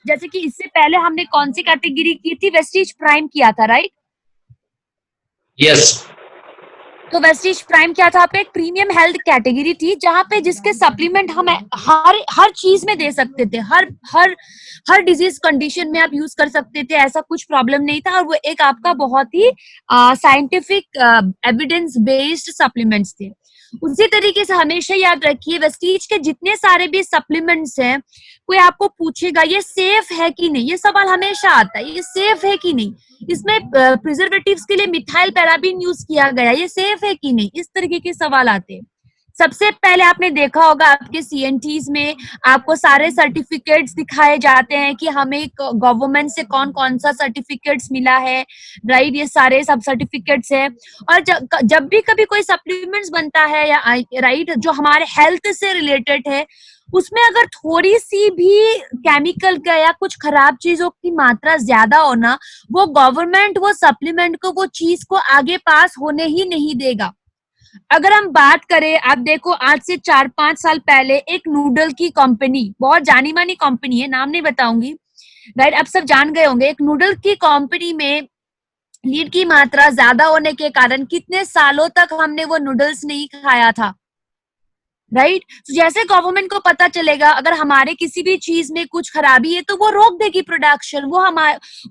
जैसे कि इससे पहले हमने कौन सी कैटेगरी की थी, वेस्टीज प्राइम किया था, राइट? यस। तो वेस्टीज प्राइम क्या था, आपका एक प्रीमियम हेल्थ कैटेगरी थी, जहां पे जिसके सप्लीमेंट हम हर हर चीज में दे सकते थे, हर हर हर डिजीज कंडीशन में आप यूज कर सकते थे, ऐसा कुछ प्रॉब्लम नहीं था। और वो एक आपका बहुत ही साइंटिफिक एविडेंस बेस्ड सप्लीमेंट्स थे। उसी तरीके से हमेशा याद रखिए, वेस्टीज के जितने सारे भी सप्लीमेंट्स हैं, कोई आपको पूछेगा ये सेफ है कि नहीं, ये सवाल हमेशा आता है, ये सेफ है कि नहीं, इसमें प्रिजर्वेटिव्स के लिए मिथाइल पैराबीन यूज किया गया, ये सेफ है कि नहीं, इस तरीके के सवाल आते हैं। सबसे पहले आपने देखा होगा आपके सीएनटीज में आपको सारे सर्टिफिकेट्स दिखाए जाते हैं कि हमें गवर्नमेंट से कौन कौन सा सर्टिफिकेट्स मिला है, राइट? ये सारे सब सर्टिफिकेट्स है। और जब भी कभी कोई सप्लीमेंट्स बनता है या राइट जो हमारे हेल्थ से रिलेटेड है, उसमें अगर थोड़ी सी भी केमिकल का या कुछ खराब चीजों की मात्रा ज्यादा होना, वो गवर्नमेंट वो सप्लीमेंट को वो चीज को आगे पास होने ही नहीं देगा। अगर हम बात करें, आप देखो आज से 4-5 साल पहले एक नूडल की कंपनी, बहुत जानी मानी कंपनी है, नाम नहीं बताऊंगी, राइट? आप सब जान गए होंगे, एक नूडल की कंपनी में लीड की मात्रा ज्यादा होने के कारण कितने सालों तक हमने वो नूडल्स नहीं खाया था, राइट? तो जैसे गवर्नमेंट को पता चलेगा अगर हमारे किसी भी चीज में कुछ खराबी है, तो वो रोक देगी प्रोडक्शन,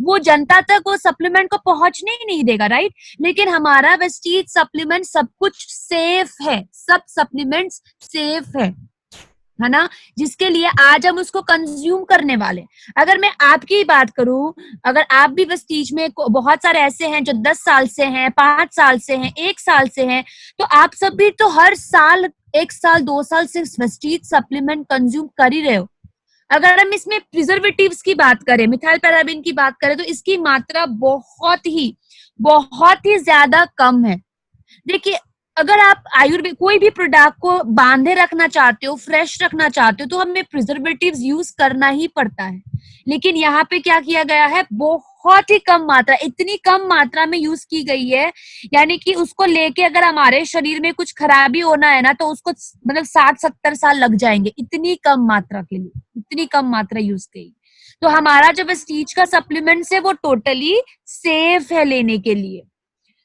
वो जनता तक वो सप्लीमेंट को पहुंचने ही नहीं देगा, राइट? लेकिन हमारा वेस्टीज सप्लीमेंट सब कुछ सेफ है, सब सप्लीमेंट्स सेफ है ना, जिसके लिए आज हम उसको कंज्यूम करने वाले। अगर मैं आपकी बात करूं, अगर आप भी वेस्टीज में बहुत सारे ऐसे हैं जो 10 साल से हैं, 5 साल से हैं, 1 साल से हैं, तो आप सब भी तो हर साल 1 साल 2 साल से वेस्टीज सप्लीमेंट कंज्यूम कर ही रहे हो। अगर हम इसमें प्रिजर्वेटिव्स की बात करें, मिथाइल पैराबीन की बात करें, तो इसकी मात्रा बहुत ही ज्यादा कम है। देखिए, अगर आप आयुर्वेद कोई भी प्रोडक्ट को बांधे रखना चाहते हो, फ्रेश रखना चाहते हो, तो हमें प्रिजर्वेटिव्स यूज करना ही पड़ता है। लेकिन यहाँ पे क्या किया गया है, बहुत ही कम मात्रा, इतनी कम मात्रा में यूज की गई है, यानी कि उसको लेके अगर हमारे शरीर में कुछ खराबी होना है ना, तो उसको मतलब 60-70 साल लग जाएंगे, इतनी कम मात्रा के लिए, इतनी कम मात्रा यूज की। तो हमारा जो वेस्टीज का सप्लीमेंट्स है वो टोटली सेफ है लेने के लिए।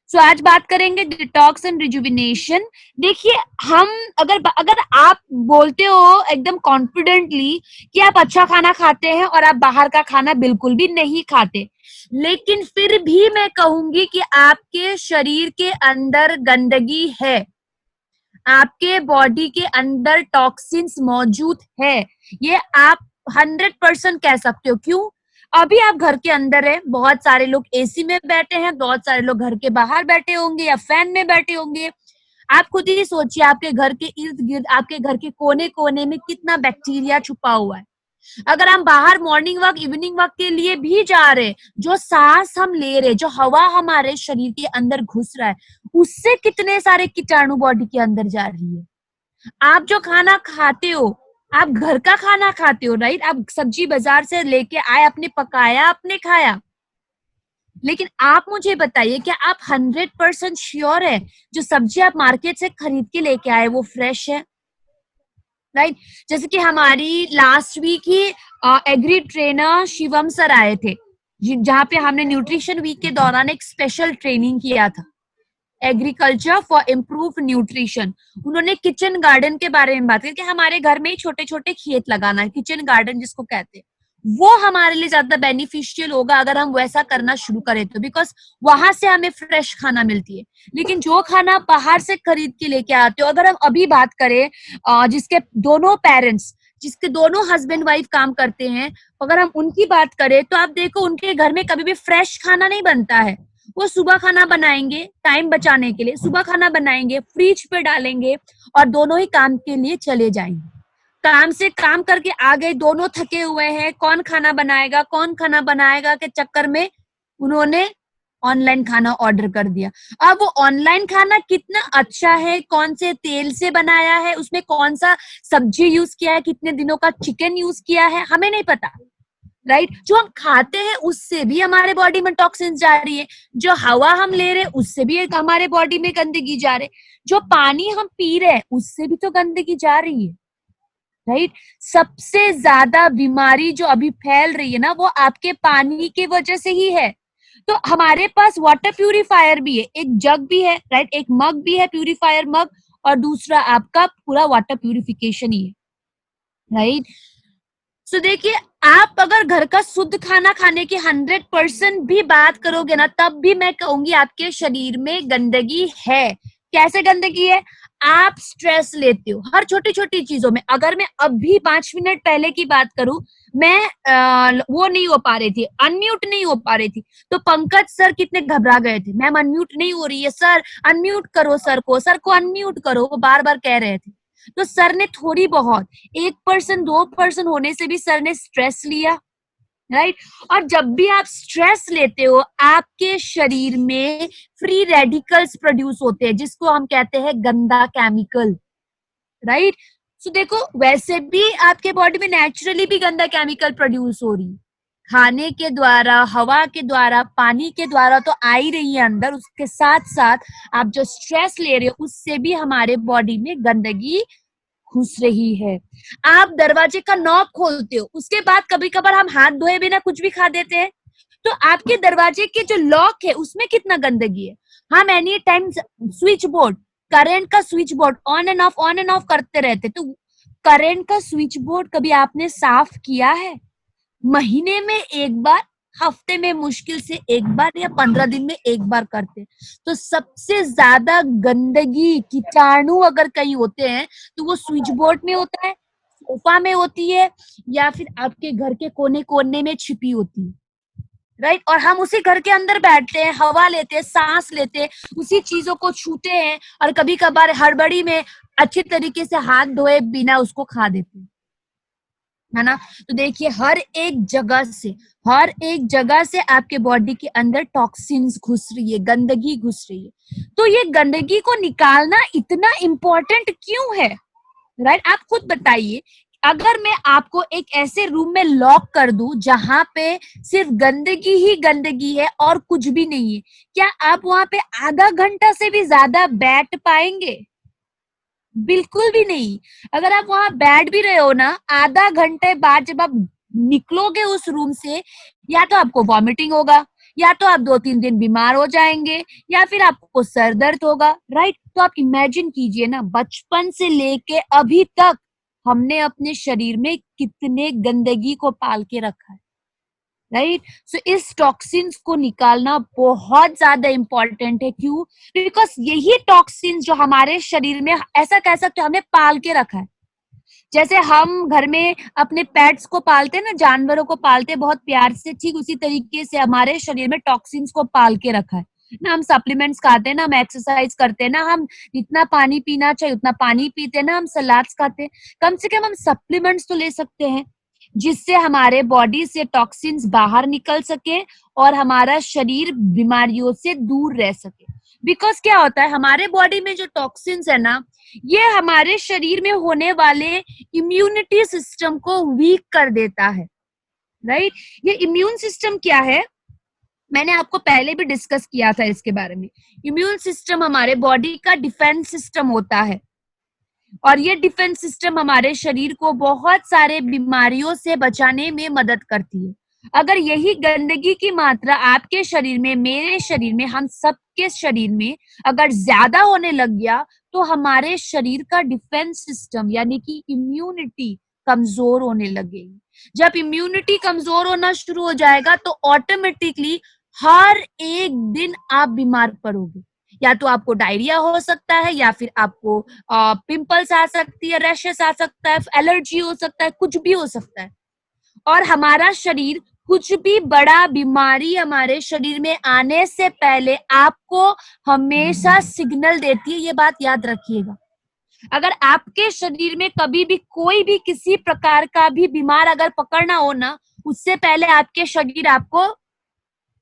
सो आज बात करेंगे डिटॉक्स एंड रिजुविनेशन। देखिए, हम अगर आप बोलते हो एकदम कॉन्फिडेंटली कि आप अच्छा खाना खाते हैं और आप बाहर का खाना बिल्कुल भी नहीं खाते, लेकिन फिर भी मैं कहूंगी कि आपके शरीर के अंदर गंदगी है, आपके बॉडी के अंदर टॉक्सिन्स मौजूद है, ये आप 100% कह सकते हो। क्यों? अभी आप घर के अंदर है, बहुत सारे लोग एसी में बैठे हैं, बहुत सारे लोग घर के बाहर बैठे होंगे या फैन में बैठे होंगे। आप खुद ही सोचिए, आपके घर के इर्द गिर्द, आपके घर के कोने कोने में कितना बैक्टीरिया छुपा हुआ है। अगर हम बाहर मॉर्निंग वॉक, इवनिंग वॉक के लिए भी जा रहे, जो सांस हम ले रहे, जो हवा हमारे शरीर के अंदर घुस रहा है, उससे कितने सारे कीटाणु बॉडी के अंदर जा रही है। आप जो खाना खाते हो, आप घर का खाना खाते हो, राइट? आप सब्जी बाजार से लेके आए, आपने पकाया, आपने खाया, लेकिन आप मुझे बताइए, क्या आप 100% श्योर है जो सब्जी आप मार्केट से खरीद के लेके आए वो फ्रेश है, राइट? जैसे कि हमारी लास्ट वीक ही एग्री ट्रेनर शिवम सर आए थे, जहाँ पे हमने न्यूट्रिशन वीक के दौरान एक स्पेशल ट्रेनिंग किया था, एग्रीकल्चर फॉर इम्प्रूव न्यूट्रिशन। उन्होंने किचन गार्डन के बारे में बात की कि हमारे घर में ही छोटे छोटे खेत लगाना है, किचन गार्डन जिसको कहते हैं, वो हमारे लिए ज्यादा बेनिफिशियल होगा अगर हम वैसा करना शुरू करें तो, बिकॉज वहां से हमें फ्रेश खाना मिलती है। लेकिन जो खाना बाहर से खरीद के लेके आते हो, अगर हम अभी बात करें जिसके दोनों पेरेंट्स, जिसके दोनों हस्बैंड वाइफ काम करते हैं, अगर हम उनकी बात करें तो आप देखो उनके घर में कभी भी फ्रेश खाना नहीं बनता है। वो सुबह खाना बनाएंगे, टाइम बचाने के लिए सुबह खाना बनाएंगे, फ्रिज पे डालेंगे और दोनों ही काम के लिए चले जाएंगे। काम से काम करके आ गए, दोनों थके हुए हैं, कौन खाना बनाएगा के चक्कर में उन्होंने ऑनलाइन खाना ऑर्डर कर दिया। अब वो ऑनलाइन खाना कितना अच्छा है, कौन से तेल से बनाया है, उसमें कौन सा सब्जी यूज किया है, कितने दिनों का चिकन यूज किया है, हमें नहीं पता, राइट? जो हम खाते हैं उससे भी हमारे बॉडी में टॉक्सिन्स जा रही है, जो हवा हम ले रहे हैं उससे भी हमारे बॉडी में गंदगी जा रही है, जो पानी हम पी रहे हैं उससे भी तो गंदगी जा रही है। राइट। सबसे ज्यादा बीमारी जो अभी फैल रही है ना, वो आपके पानी की वजह से ही है। तो हमारे पास वाटर प्यूरिफायर भी है, एक जग भी है, राइट, एक मग भी है, प्यूरिफायर मग, और दूसरा आपका पूरा वाटर प्यूरिफिकेशन ही है, राइट। सो देखिए, आप अगर घर का शुद्ध खाना खाने की 100% भी बात करोगे ना, तब भी मैं कहूंगी आपके शरीर में गंदगी है। कैसे गंदगी है? आप स्ट्रेस लेते हो हर छोटी छोटी चीजों में। अगर मैं अभी 5 मिनट पहले की बात करूं, मैं वो नहीं हो पा रही थी, अनम्यूट नहीं हो पा रही थी, तो पंकज सर कितने घबरा गए थे, मैम अनम्यूट नहीं हो रही है, सर अनम्यूट करो, सर को अनम्यूट करो, वो बार बार कह रहे थे। तो सर ने थोड़ी बहुत 1% 2% होने से भी सर ने स्ट्रेस लिया, राइट। और जब भी आप स्ट्रेस लेते हो, आपके शरीर में फ्री रेडिकल्स प्रोड्यूस होते हैं, जिसको हम कहते हैं गंदा केमिकल, राइट। सो देखो, वैसे भी आपके बॉडी में नेचुरली भी गंदा केमिकल प्रोड्यूस हो रही है, खाने के द्वारा, हवा के द्वारा, पानी के द्वारा तो आ ही रही है अंदर। उसके साथ साथ आप जो स्ट्रेस ले रहे हो, उससे भी हमारे बॉडी में गंदगी घुस रही है। आप दरवाजे का नॉब खोलते हो, उसके बाद कभी कभार हम हाथ धोए बिना कुछ भी खा देते हैं, तो आपके दरवाजे के जो लॉक है उसमें कितना गंदगी है। हम any time switchboard, current का switchboard on and off करते रहते, तो करंट का स्विच बोर्ड कभी आपने साफ किया है? महीने में एक बार, हफ्ते में मुश्किल से एक बार, या 15 दिन में एक बार करते हैं। तो सबसे ज्यादा गंदगी, कीटाणु अगर कहीं होते हैं तो वो स्विच बोर्ड में होता है, सोफा में होती है, या फिर आपके घर के कोने कोने में छिपी होती है, राइट। और हम उसी घर के अंदर बैठते हैं, हवा लेते हैं, सांस लेते हैं, उसी चीजों को छूते हैं, और कभी कभार हड़बड़ी में अच्छे तरीके से हाथ धोए बिना उसको खा देते हैं, है ना। तो देखिए, हर एक जगह से आपके बॉडी के अंदर टॉक्सिन्स घुस रही है, गंदगी घुस रही है। तो ये गंदगी को निकालना इतना इम्पोर्टेंट क्यों है, राइट। आप खुद बताइए, अगर मैं आपको एक ऐसे रूम में लॉक कर दूं जहां पे सिर्फ गंदगी ही गंदगी है और कुछ भी नहीं है, क्या आप वहां पे आधा घंटा से भी ज्यादा बैठ पाएंगे? बिल्कुल भी नहीं। अगर आप वहां बैठ भी रहे हो ना, आधा घंटे बाद जब आप निकलोगे उस रूम से, या तो आपको वॉमिटिंग होगा, या तो आप 2-3 दिन बीमार हो जाएंगे, या फिर आपको सर दर्द होगा, राइट। तो आप इमेजिन कीजिए ना, बचपन से लेके अभी तक हमने अपने शरीर में कितने गंदगी को पाल के रखा है, राइट। सो इस टॉक्सिन्स को निकालना बहुत ज्यादा इंपॉर्टेंट है। क्यों? बिकॉज यही टॉक्सिन्स जो हमारे शरीर में, ऐसा कह सकते हो, हमने पाल के रखा है। जैसे हम घर में अपने पेट्स को पालते हैं ना, जानवरों को पालते हैं बहुत प्यार से, ठीक उसी तरीके से हमारे शरीर में टॉक्सिन्स को पाल के रखा है ना। हम सप्लीमेंट्स खाते हैं ना, हम एक्सरसाइज करते हैं ना, हम जितना पानी पीना चाहिए उतना पानी पीते हैं ना, हम सलाड्स खाते हैं, कम से कम हम सप्लीमेंट्स तो ले सकते हैं, जिससे हमारे बॉडी से टॉक्सिन्स बाहर निकल सके और हमारा शरीर बीमारियों से दूर रह सके। बिकॉज क्या होता है, हमारे बॉडी में जो टॉक्सिन्स है ना, ये हमारे शरीर में होने वाले इम्यूनिटी सिस्टम को वीक कर देता है, राइट। ये इम्यून सिस्टम क्या है, मैंने आपको पहले भी डिस्कस किया था इसके बारे में। इम्यून सिस्टम हमारे बॉडी का डिफेंस सिस्टम होता है, और ये डिफेंस सिस्टम हमारे शरीर को बहुत सारे बीमारियों से बचाने में मदद करती है। अगर यही गंदगी की मात्रा आपके शरीर में, मेरे शरीर में, हम सबके शरीर में अगर ज्यादा होने लग गया, तो हमारे शरीर का डिफेंस सिस्टम यानी कि इम्यूनिटी कमजोर होने लगेगी। जब इम्यूनिटी कमजोर होना शुरू हो जाएगा, तो ऑटोमेटिकली हर एक दिन आप बीमार पड़ोगे। या तो आपको डायरिया हो सकता है, या फिर आपको पिंपल्स आ सकती है, रैशेस आ सकता है, एलर्जी हो सकता है, कुछ भी हो सकता है। और हमारा शरीर कुछ भी बड़ा बीमारी हमारे शरीर में आने से पहले आपको हमेशा सिग्नल देती है, ये बात याद रखिएगा। अगर आपके शरीर में कभी भी कोई भी किसी प्रकार का भी बीमार अगर पकड़ना हो ना, उससे पहले आपके शरीर आपको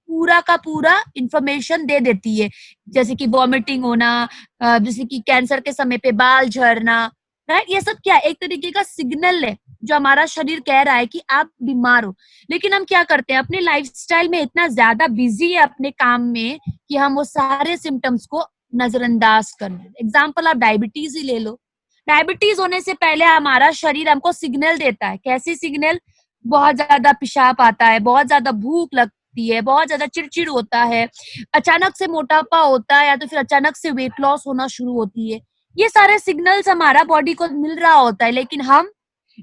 पूरा का पूरा इंफॉर्मेशन दे देती है, जैसे कि वॉमिटिंग होना, जैसे कि कैंसर के समय पे बाल झड़ना, राइट। ये सब क्या है, एक तरीके का सिग्नल है जो हमारा शरीर कह रहा है कि आप बीमार हो। लेकिन हम क्या करते हैं, अपने लाइफस्टाइल में इतना ज्यादा बिजी है अपने काम में कि हम वो सारे सिम्टम्स को नजरअंदाज कर देते। एग्जाम्पल आप डायबिटीज ही ले लो। डायबिटीज होने से पहले हमारा शरीर हमको सिग्नल देता है। कैसी सिग्नल? बहुत ज्यादा पेशाब आता है, बहुत ज्यादा भूख लगती है, बहुत ज्यादा चिड़चिड़ होता है, अचानक से मोटापा होता है, या तो फिर अचानक से वेट लॉस होना शुरू होती है। ये सारे सिग्नल्स हमारा बॉडी को मिल रहा होता है, लेकिन हम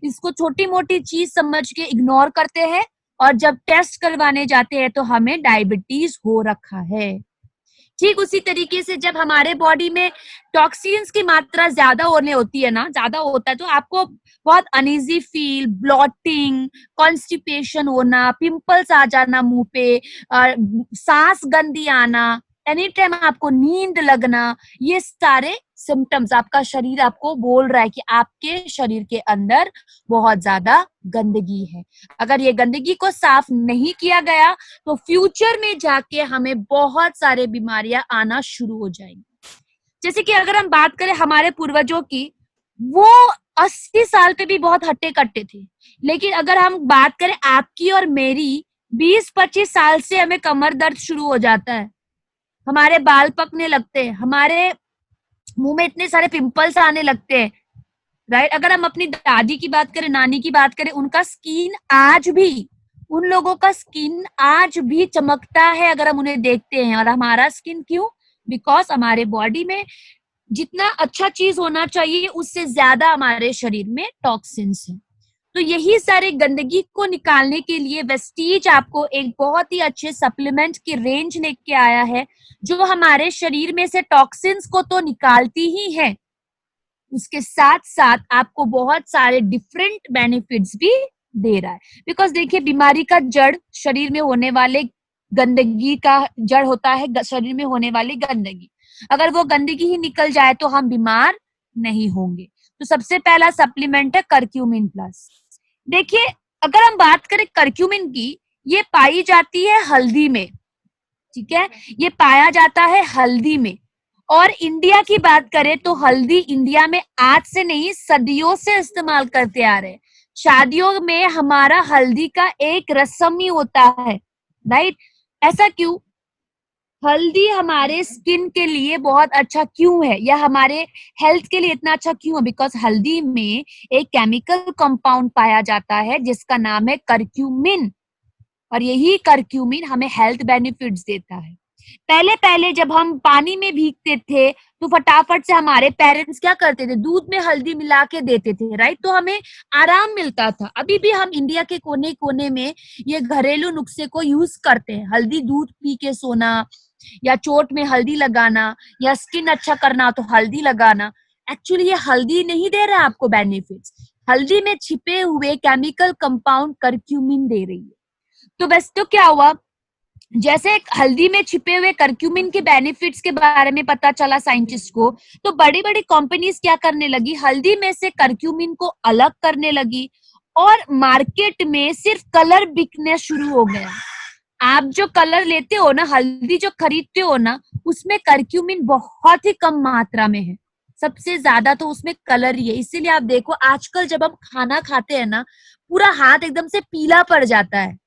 इसको छोटी मोटी चीज समझ के इग्नोर करते हैं, और जब टेस्ट करवाने जाते हैं तो हमें डायबिटीज हो रखा है। ठीक उसी तरीके से जब हमारे बॉडी में टॉक्सिन्स की मात्रा ज्यादा होने होती है ना, ज्यादा होता है, तो आपको बहुत अनईजी फील, ब्लॉटिंग, कॉन्स्टिपेशन होना, पिंपल्स आ जाना मुंह पे, सांस गंदी आना, एनी टाइम आपको नींद लगना, ये सारे सिम्टम्स आपका शरीर आपको बोल रहा है कि आपके शरीर के अंदर बहुत ज्यादा गंदगी है। अगर ये गंदगी को साफ नहीं किया गया तो फ्यूचर में जाके हमें बहुत सारे बीमारियां आना शुरू हो जाएंगी। जैसे कि अगर हम बात करें हमारे पूर्वजों की, वो 80 साल पे भी बहुत हट्टे कट्टे थे, लेकिन अगर हम बात करें आपकी और मेरी, 20-25 साल से हमें कमर दर्द शुरू हो जाता है, हमारे बाल पकने लगते हैं, हमारे मुंह में इतने सारे पिंपल्स आने लगते हैं, राइट। अगर हम अपनी दादी की बात करें, नानी की बात करें, उनका स्किन आज भी, उन लोगों का स्किन आज भी चमकता है अगर हम उन्हें देखते हैं। और हमारा स्किन क्यों? बिकॉज हमारे बॉडी में जितना अच्छा चीज होना चाहिए उससे ज्यादा हमारे शरीर में टॉक्सिन्स हैं। तो यही सारे गंदगी को निकालने के लिए वेस्टीज आपको एक बहुत ही अच्छे सप्लीमेंट की रेंज लेके आया है, जो हमारे शरीर में से टॉक्सिन्स को तो निकालती ही है, उसके साथ साथ आपको बहुत सारे डिफरेंट बेनिफिट्स भी दे रहा है। बिकॉज देखिए, बीमारी का जड़ शरीर में होने वाले गंदगी का जड़ होता है शरीर में होने वाली गंदगी। अगर वो गंदगी ही निकल जाए तो हम बीमार नहीं होंगे। तो सबसे पहला सप्लीमेंट है करक्यूमिन प्लस। देखिए, अगर हम बात करें करक्यूमिन की, ये पाई जाती है हल्दी में, ठीक है, ये पाया जाता है हल्दी में। और इंडिया की बात करें तो हल्दी इंडिया में आज से नहीं, सदियों से इस्तेमाल करते आ रहे हैं। शादियों में हमारा हल्दी का एक रस्म ही होता है, राइट। ऐसा क्यों? हल्दी हमारे स्किन के लिए बहुत अच्छा क्यों है, या हमारे हेल्थ के लिए इतना अच्छा क्यों है? बिकॉज हल्दी में एक केमिकल कंपाउंड पाया जाता है जिसका नाम है करक्यूमिन, और यही करक्यूमिन हमें हेल्थ बेनिफिट्स देता है। पहले पहले जब हम पानी में भीगते थे तो फटाफट से हमारे पेरेंट्स क्या करते थे, दूध में हल्दी मिला के देते थे, राइट। तो हमें आराम मिलता था। अभी भी हम इंडिया के कोने कोने में ये घरेलू नुस्खे को यूज करते हैं। हल्दी दूध पी के सोना, या चोट में हल्दी लगाना, या स्किन अच्छा करना तो हल्दी लगाना। एक्चुअली ये हल्दी नहीं दे रहा है आपको बेनिफिट्स, हल्दी में छिपे हुए केमिकल कंपाउंड करक्यूमिन दे रही है। तो बस तो क्या हुआ, जैसे हल्दी में छिपे हुए करक्यूमिन के बेनिफिट्स के बारे में पता चला साइंटिस्ट को, तो बड़ी बड़ी कंपनीज क्या करने लगी, हल्दी में से करक्यूमिन को अलग करने लगी, और मार्केट में सिर्फ कलर बिकने शुरू हो गया। आप जो कलर लेते हो ना, हल्दी जो खरीदते हो ना, उसमें करक्यूमिन बहुत ही कम मात्रा में है, सबसे ज्यादा तो उसमें कलर ही है। इसीलिए आप देखो, आजकल जब हम खाना खाते हैं ना, पूरा हाथ एकदम से पीला पड़ जाता है।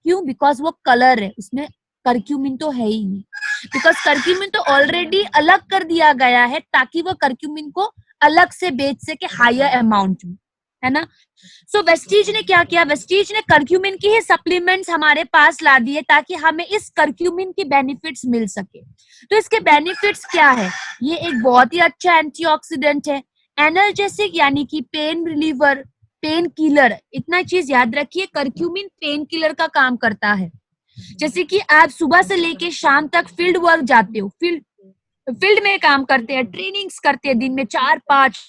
क्यों? बिकॉज वो कलर है, उसमें करक्यूमिन तो है ही नहीं। बिकॉज करक्यूमिन तो ऑलरेडी अलग कर दिया गया है ताकि वो करक्यूमिन को अलग से बेच सके हायर अमाउंट में, है ना। सो वेस्टीज ने क्या किया, वेस्टीज ने करक्यूमिन की ही सप्लीमेंट्स हमारे पास ला दिए ताकि हमें इस करक्यूमिन की बेनिफिट्स मिल सके। तो इसके बेनिफिट्स क्या है? ये एक बहुत ही अच्छा एंटीऑक्सीडेंट है, एनर्जेसिक यानी कि पेन रिलीवर, पेन किलर। इतना चीज याद रखिए, करक्यूमिन पेन किलर का काम करता है। जैसे कि आप सुबह से लेके शाम तक फील्ड वर्क जाते हो, फील्ड में काम करते हैं, ट्रेनिंग्स करते हैं, दिन में 4-5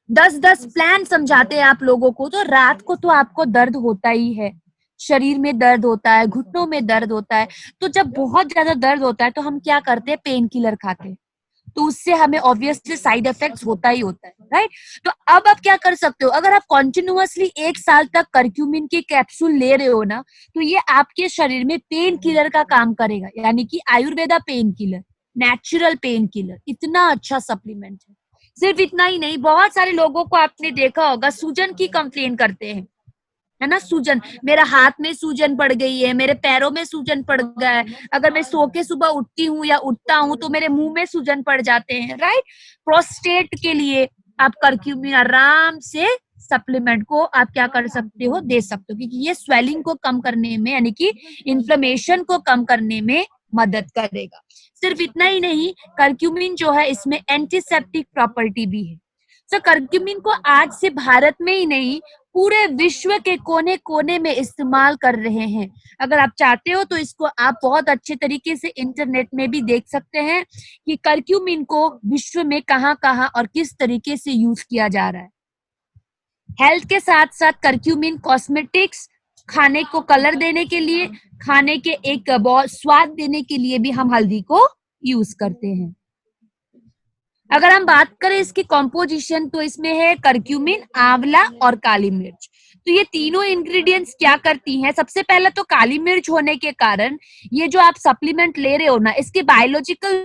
10-10 प्लान समझाते हैं आप लोगों को, तो रात को तो आपको दर्द होता ही है, शरीर में दर्द होता है, घुटनों में दर्द होता है। तो जब बहुत ज्यादा दर्द होता है तो हम क्या करते हैं, पेन किलर खाते हैं, तो उससे हमें ऑब्वियसली साइड इफेक्ट्स होता ही होता है, राइट। तो अब आप क्या कर सकते हो, अगर आप कॉन्टिन्यूअसली 1 साल तक करक्यूमिन के कैप्सूल ले रहे हो ना, तो ये आपके शरीर में पेन किलर का काम करेगा, यानी कि Ayurveda pain killer, natural pain killer. इतना अच्छा सप्लीमेंट है। सिर्फ इतना ही नहीं, बहुत सारे लोगों को आपने देखा होगा सूजन की कंप्लेन करते हैं, है ना। सूजन, मेरा हाथ में सूजन पड़ गई है, मेरे पैरों में सूजन पड़ गया है, अगर मैं सो के सुबह उठती हूँ या उठता हूँ तो मेरे मुंह में सूजन पड़ जाते हैं, राइट। प्रोस्टेट के लिए, आप करक्यूमिन आराम से सप्लीमेंट को आप क्या कर सकते हो, दे सकते हो, क्योंकि ये स्वेलिंग को कम करने में यानी कि इन्फ्लेमेशन को कम करने में मदद करेगा। सिर्फ इतना ही नहीं, करक्यूमिन जो है इसमें एंटीसेप्टिक प्रॉपर्टी भी है। तो करक्यूमिन को आज से भारत में ही नहीं पूरे विश्व के कोने कोने में इस्तेमाल कर रहे हैं। अगर आप चाहते हो तो इसको आप बहुत अच्छे तरीके से इंटरनेट में भी देख सकते हैं कि करक्यूमिन को विश्व में कहाँ कहाँ और किस तरीके से यूज किया जा रहा है। हेल्थ के साथ साथ करक्यूमिन कॉस्मेटिक्स, खाने को कलर देने के लिए, खाने के एक बहुत स्वाद देने के लिए भी हम हल्दी को यूज करते हैं। अगर हम बात करें इसकी कॉम्पोजिशन तो इसमें है करक्यूमिन, आंवला और काली मिर्च। तो ये तीनों इंग्रेडिएंट्स क्या करती हैं, सबसे पहले तो काली मिर्च होने के कारण ये जो आप सप्लीमेंट ले रहे हो ना, इसके बायोलॉजिकल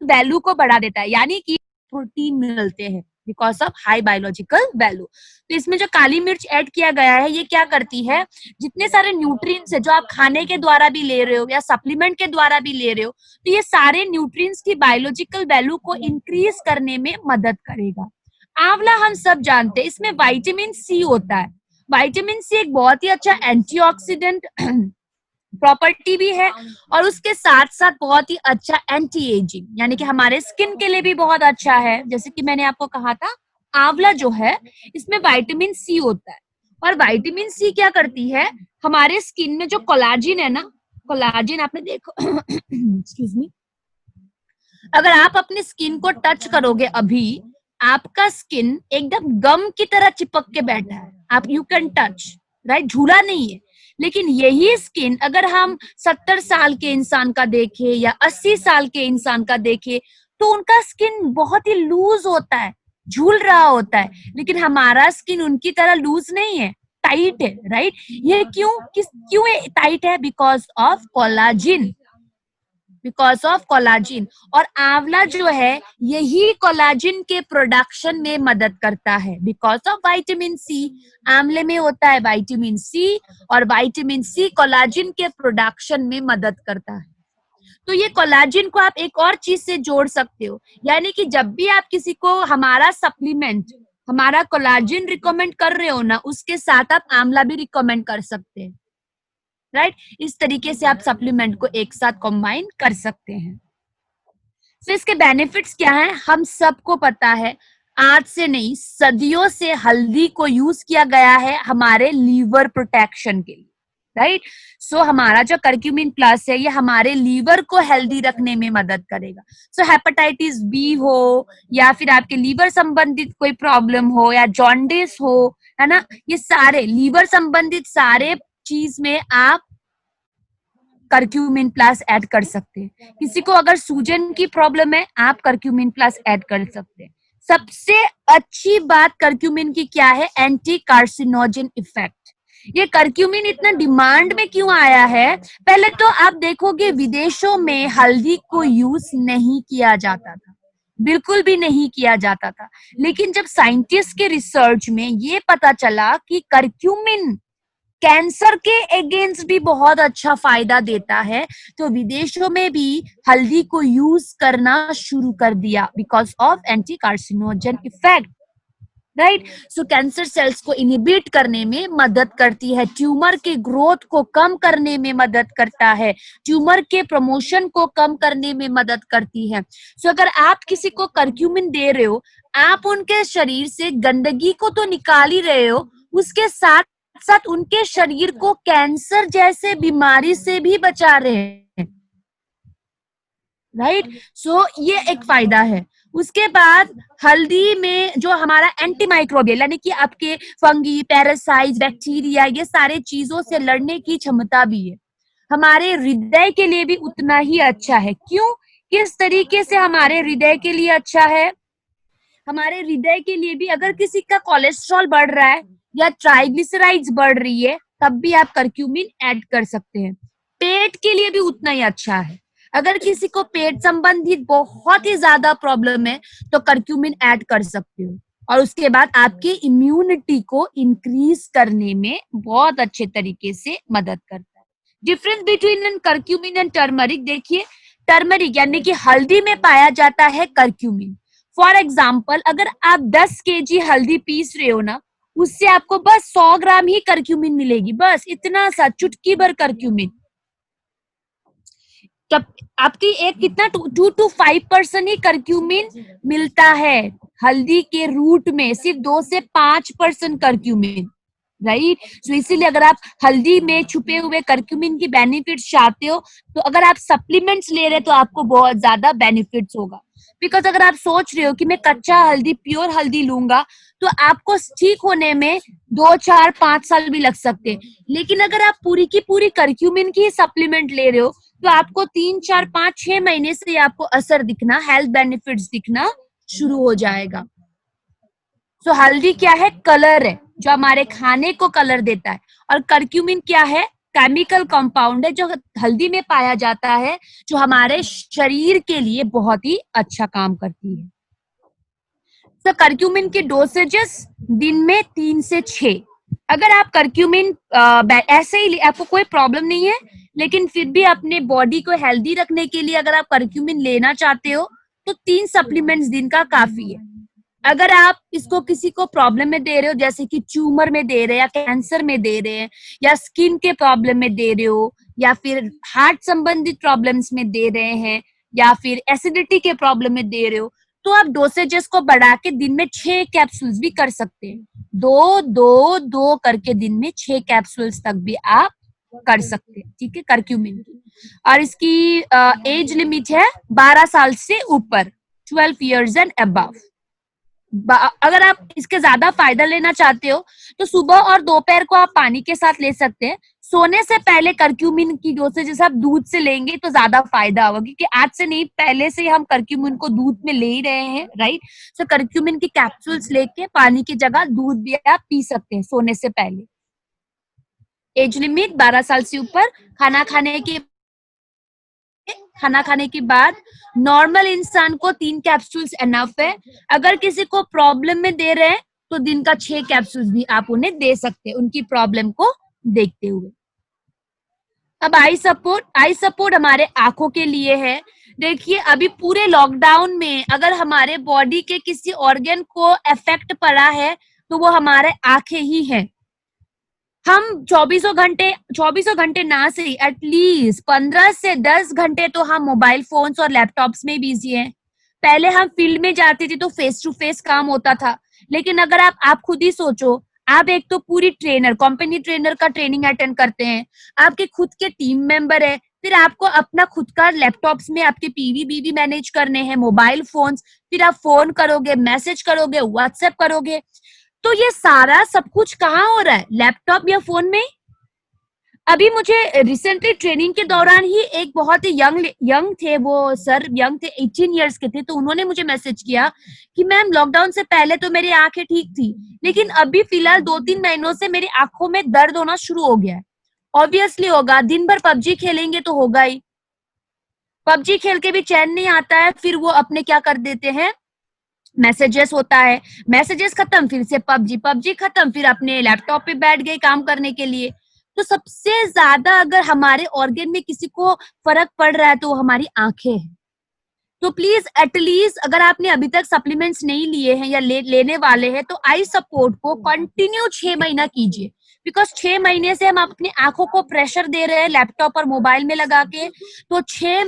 वैल्यू को बढ़ा देता है, यानी कि प्रोटीन मिलते हैं because of high biological value. तो इसमें जो काली मिर्च ऐड किया गया है ये क्या करती है, जितने सारे न्यूट्रिएंट्स है जो आप खाने के द्वारा भी ले रहे हो या सप्लीमेंट के द्वारा भी ले रहे हो, तो ये सारे न्यूट्रिएंट्स की बायोलॉजिकल वैल्यू को इंक्रीज करने में मदद करेगा। आंवला हम सब जानते हैं, इसमें विटामिन सी होता है। विटामिन सी एक बहुत ही अच्छा एंटीऑक्सीडेंट प्रॉपर्टी भी है और उसके साथ साथ बहुत ही अच्छा एंटी एजिंग यानी कि हमारे स्किन के लिए भी बहुत अच्छा है। जैसे कि मैंने आपको कहा था, आंवला जो है इसमें विटामिन सी होता है और विटामिन सी क्या करती है, हमारे स्किन में जो कोलाजिन है ना, कोलाजिन आपने देखो एक्सक्यूज मी, अगर आप अपनी स्किन को टच करोगे अभी, आपका स्किन एकदम गम की तरह चिपक के बैठा है। आप यू कैन टच, राइट, झूला नहीं है। लेकिन यही स्किन अगर हम 70 साल के इंसान का देखें या 80 साल के इंसान का देखें तो उनका स्किन बहुत ही लूज होता है, झूल रहा होता है। लेकिन हमारा स्किन उनकी तरह लूज नहीं है, टाइट है, राइट। ये क्यों टाइट है? Because of collagen, because of collagen. और आंवला जो है यही कोलाजिन के प्रोडक्शन में मदद करता है बिकॉज ऑफ विटामिन सी। आंवले में होता है विटामिन सी और विटामिन सी कोलाजिन के प्रोडक्शन में मदद करता है। तो ये कोलाजिन को आप एक और चीज से जोड़ सकते हो, यानी कि जब भी आप किसी को हमारा सप्लीमेंट, हमारा कोलाजिन रिकमेंड कर रहे हो ना, उसके साथ आप आंवला भी रिकमेंड कर सकते हैं, राइट। इस तरीके से आप सप्लीमेंट को एक साथ कंबाइन कर सकते हैं। तो इसके बेनिफिट्स क्या हैं, हम सबको पता है, आज से नहीं सदियों से हल्दी को यूज किया गया है हमारे लीवर प्रोटेक्शन के लिए, राइट। सो हमारा जो करक्यूमिन प्लस है ये हमारे लीवर को हेल्दी रखने में मदद करेगा। सो हेपेटाइटिस बी हो या फिर आपके लीवर संबंधित कोई प्रॉब्लम हो या जॉन्डिस हो, है ना, ये सारे लीवर संबंधित सारे चीज में आप करक्यूमिन प्लस ऐड कर सकते हैं। किसी को अगर सूजन की प्रॉब्लम है, आप करक्यूमिन प्लस ऐड कर सकते हैं। सबसे अच्छी बात करक्यूमिन की क्या है, एंटी कार्सिनोजन इफेक्ट। ये करक्यूमिन इतना डिमांड में क्यों आया है, पहले तो आप देखोगे विदेशों में हल्दी को यूज नहीं किया जाता था, बिल्कुल भी नहीं किया जाता था। लेकिन जब साइंटिस्ट के रिसर्च में ये पता चला कि करक्यूमिन कैंसर के अगेंस्ट भी बहुत अच्छा फायदा देता है, तो विदेशों में भी हल्दी को यूज करना शुरू कर दिया because of anti carcinogen effect, right. So cancer cells को इनिबिट करने में मदद करती है, ट्यूमर के ग्रोथ को कम करने में मदद करता है, ट्यूमर के प्रमोशन को कम करने में मदद करती है। सो अगर आप किसी को करक्यूमिन दे रहे हो, आप उनके शरीर से गंदगी को तो निकाल ही रहे हो, उसके साथ साथ उनके शरीर को कैंसर जैसे बीमारी से भी बचा रहे हैं, राइट। सो ये एक फायदा है। उसके बाद हल्दी में जो हमारा एंटी माइक्रोबियल यानी कि आपके फंगी, पैरासाइट, बैक्टीरिया, ये सारे चीजों से लड़ने की क्षमता भी है। हमारे हृदय के लिए भी उतना ही अच्छा है। क्यों, किस तरीके से हमारे हृदय के लिए अच्छा है, हमारे हृदय के लिए भी अगर किसी का कोलेस्ट्रॉल बढ़ रहा है या ट्राइग्लिसराइड्स बढ़ रही है, तब भी आप करक्यूमिन ऐड कर सकते हैं। पेट के लिए भी उतना ही अच्छा है। अगर किसी को पेट संबंधित बहुत ही ज्यादा प्रॉब्लम है तो करक्यूमिन ऐड कर सकते हो और उसके बाद आपकी इम्यूनिटी को इंक्रीज करने में बहुत अच्छे तरीके से मदद करता है। Difference between curcumin and turmeric देखिए, टर्मरिक यानी कि हल्दी में पाया जाता है करक्यूमिन, फॉर एग्जाम्पल अगर आप 10 केजी हल्दी पीस रहे हो ना, उससे आपको बस 100 ग्राम ही करक्यूमिन मिलेगी, बस इतना सा, चुटकी भर करक्यूमिन। तब आपकी एक कितना 2 to 5% ही करक्यूमिन मिलता है हल्दी के रूट में, सिर्फ 2 से 5% करक्यूमिन, राइट। सो इसीलिए अगर आप हल्दी में छुपे हुए करक्यूमिन की बेनिफिट्स चाहते हो, तो अगर आप सप्लीमेंट्स ले रहे हैं तो आपको बहुत ज्यादा बेनिफिट्स होगा। बिकॉज अगर आप सोच रहे हो कि मैं कच्चा हल्दी, प्योर हल्दी लूंगा, तो आपको ठीक होने में 2, 4, 5 साल भी लग सकते हैं। लेकिन अगर आप पूरी की पूरी करक्यूमिन की सप्लीमेंट ले रहे हो, तो आपको 3, 4, 5, 6 महीने से आपको असर दिखना, हेल्थ बेनिफिट्स दिखना शुरू हो जाएगा। सो हल्दी क्या है? कलर है, जो हमारे खाने को कलर देता है। और करक्यूमिन क्या है? केमिकल कंपाउंड है जो हल्दी में पाया जाता है, जो हमारे शरीर के लिए बहुत ही अच्छा काम करती है। तो करक्यूमिन की डोसेजेस दिन में 3 से 6। अगर आप करक्यूमिन ऐसे ही आपको कोई प्रॉब्लम नहीं है, लेकिन फिर भी अपने बॉडी को हेल्दी रखने के लिए अगर आप करक्यूमिन लेना चाहते हो, तो 3 सप्लीमेंट्स दिन का काफी है। अगर आप इसको किसी को प्रॉब्लम में दे रहे हो, जैसे कि ट्यूमर में दे रहे हैं, या कैंसर में दे रहे हैं, या स्किन के प्रॉब्लम में दे रहे हो, या फिर हार्ट संबंधित प्रॉब्लम्स में दे रहे हैं, या फिर एसिडिटी के प्रॉब्लम में दे रहे हो, तो आप डोसेजेस को बढ़ा के दिन में 6 कैप्सूल्स भी कर सकते हैं। 2 2 2 करके दिन में 6 कैप्सूल्स तक भी आप कर सकते हैं, ठीक है, करक्यूमिन की। और इसकी एज लिमिट है 12 साल से ऊपर, 12 years एंड अबव। अगर आप इसके ज्यादा फायदा लेना चाहते हो, तो सुबह और दोपहर को आप पानी के साथ ले सकते हैं। सोने से पहले करक्यूमिन की डोसेज आप दूध से लेंगे तो ज्यादा फायदा होगा, क्योंकि आज से नहीं, पहले से हम करक्यूमिन को दूध में ले ही रहे हैं, राइट। सो करक्यूमिन की कैप्सूल्स लेके पानी की जगह दूध भी आप पी सकते हैं सोने से पहले। एज लिमिट 12 साल से ऊपर। खाना खाने के बाद नॉर्मल इंसान को 3 कैप्सूल्स एनफ है। अगर किसी को प्रॉब्लम में दे रहे हैं, तो दिन का 6 कैप्सूल्स भी आप उन्हें दे सकते हैं, उनकी प्रॉब्लम को देखते हुए। अब आई सपोर्ट हमारे आंखों के लिए है। देखिए, अभी पूरे लॉकडाउन में अगर हमारे बॉडी के किसी ऑर्गन को इफेक्ट पड़ा है, तो वो हमारे आंखें ही हैं। हम 24 घंटे ना सही, एटलीस्ट 15 से 10 घंटे तो हम मोबाइल फोन्स और लैपटॉप्स में बिजी हैं। पहले हम फील्ड में जाते थे तो फेस टू फेस काम होता था, लेकिन अगर आप खुद ही सोचो, आप एक तो पूरी कंपनी ट्रेनर का ट्रेनिंग अटेंड करते हैं, आपके खुद के टीम मेंबर है, फिर आपको अपना खुद का लैपटॉप्स में आपके पीवी मैनेज करने हैं, मोबाइल फोन्स, फिर आप फोन करोगे, मैसेज करोगे, व्हाट्सएप करोगे, तो ये सारा सब कुछ कहाँ हो रहा है? लैपटॉप या फोन में। अभी मुझे रिसेंटली ट्रेनिंग के दौरान ही एक बहुत ही यंग थे, वो सर यंग थे, 18 इयर्स के थे, तो उन्होंने मुझे मैसेज किया कि मैम, लॉकडाउन से पहले तो मेरी आंखें ठीक थी, लेकिन अभी फिलहाल 2-3 महीनों से मेरी आंखों में दर्द होना शुरू हो गया है। ऑब्वियसली होगा, दिन भर पबजी खेलेंगे तो होगा ही। पबजी खेल के भी चैन नहीं आता है, फिर वो अपने क्या कर देते हैं, मैसेजेस होता है, मैसेजेस खत्म, फिर से पबजी खत्म, फिर अपने लैपटॉप पे बैठ गए काम करने के लिए। तो सबसे ज्यादा अगर हमारे ऑर्गन में किसी को फर्क पड़ रहा है, तो वो हमारी आंखें हैं। तो प्लीज एटलीस्ट अगर आपने अभी तक सप्लीमेंट्स नहीं लिए हैं या लेने वाले हैं, तो आई सपोर्ट को कंटिन्यू 6 महीना कीजिए। बिकॉज 6 महीने से हम अपनी आंखों को प्रेशर दे रहे हैं लैपटॉप और मोबाइल में लगा के, तो 6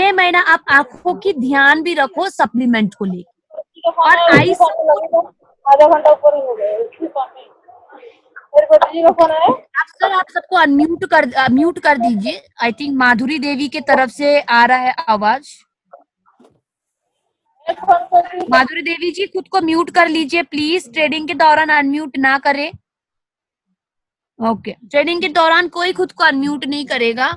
महीना आप आंखों की ध्यान भी रखो सप्लीमेंट को लेकर। और आई सपोर्ट, आधा घंटा ऊपर ही हो गया, उसकी पानी मेरे भतीजी का फोन है। आप सबको म्यूट कर दीजिए। आई थिंक माधुरी देवी के तरफ से आ रहा है आवाज। माधुरी देवी जी, खुद को म्यूट कर लीजिए प्लीज, ट्रेडिंग के दौरान अनम्यूट ना करें। ओके, ट्रेडिंग के दौरान कोई खुद को अनम्यूट नहीं करेगा,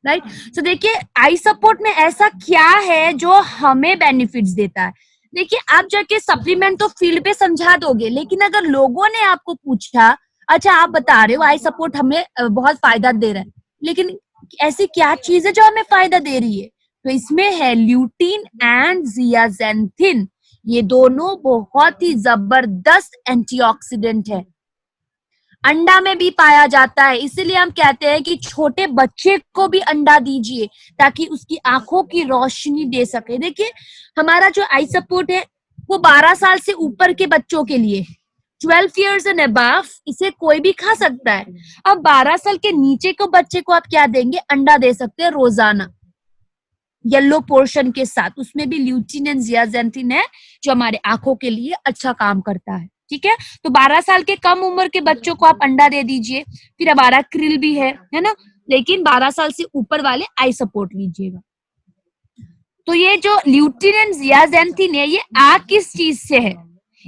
राइट। सो देखिए, आई सपोर्ट में ऐसा क्या है जो हमें बेनिफिट्स देता है। देखिए, आप जाके सप्लीमेंट तो फील्ड पे समझा दोगे, लेकिन अगर लोगों ने आपको पूछा, अच्छा आप बता रहे हो आई सपोर्ट हमें बहुत फायदा दे रहा है, लेकिन ऐसी क्या चीज है जो हमें फायदा दे रही है? तो इसमें है ल्यूटीन एंड जियाजेंथिन। ये दोनों बहुत ही जबरदस्त एंटीऑक्सीडेंट है। अंडा में भी पाया जाता है। इसीलिए हम कहते हैं कि छोटे बच्चे को भी अंडा दीजिए ताकि उसकी आंखों की रोशनी दे सके। देखिए हमारा जो आई सपोर्ट है वो 12 साल से ऊपर के बच्चों के लिए, 12 years एंड अबव, इसे कोई भी खा सकता है। अब 12 साल के नीचे को बच्चे को आप क्या देंगे? अंडा दे सकते हैं रोजाना, येलो पोर्शन के साथ। उसमें भी ल्यूटिन एंड जियाजेंथिन है जो हमारे आंखों के लिए अच्छा काम करता है। ठीक है, तो 12 साल के कम उम्र के बच्चों को आप अंडा दे दीजिए। फिर हमारा क्रिल भी है ना, लेकिन 12 साल से ऊपर वाले आई सपोर्ट लीजिएगा। तो ये जो ल्यूटिन एंड जियाजेंथिन है ये आ किस चीज से है?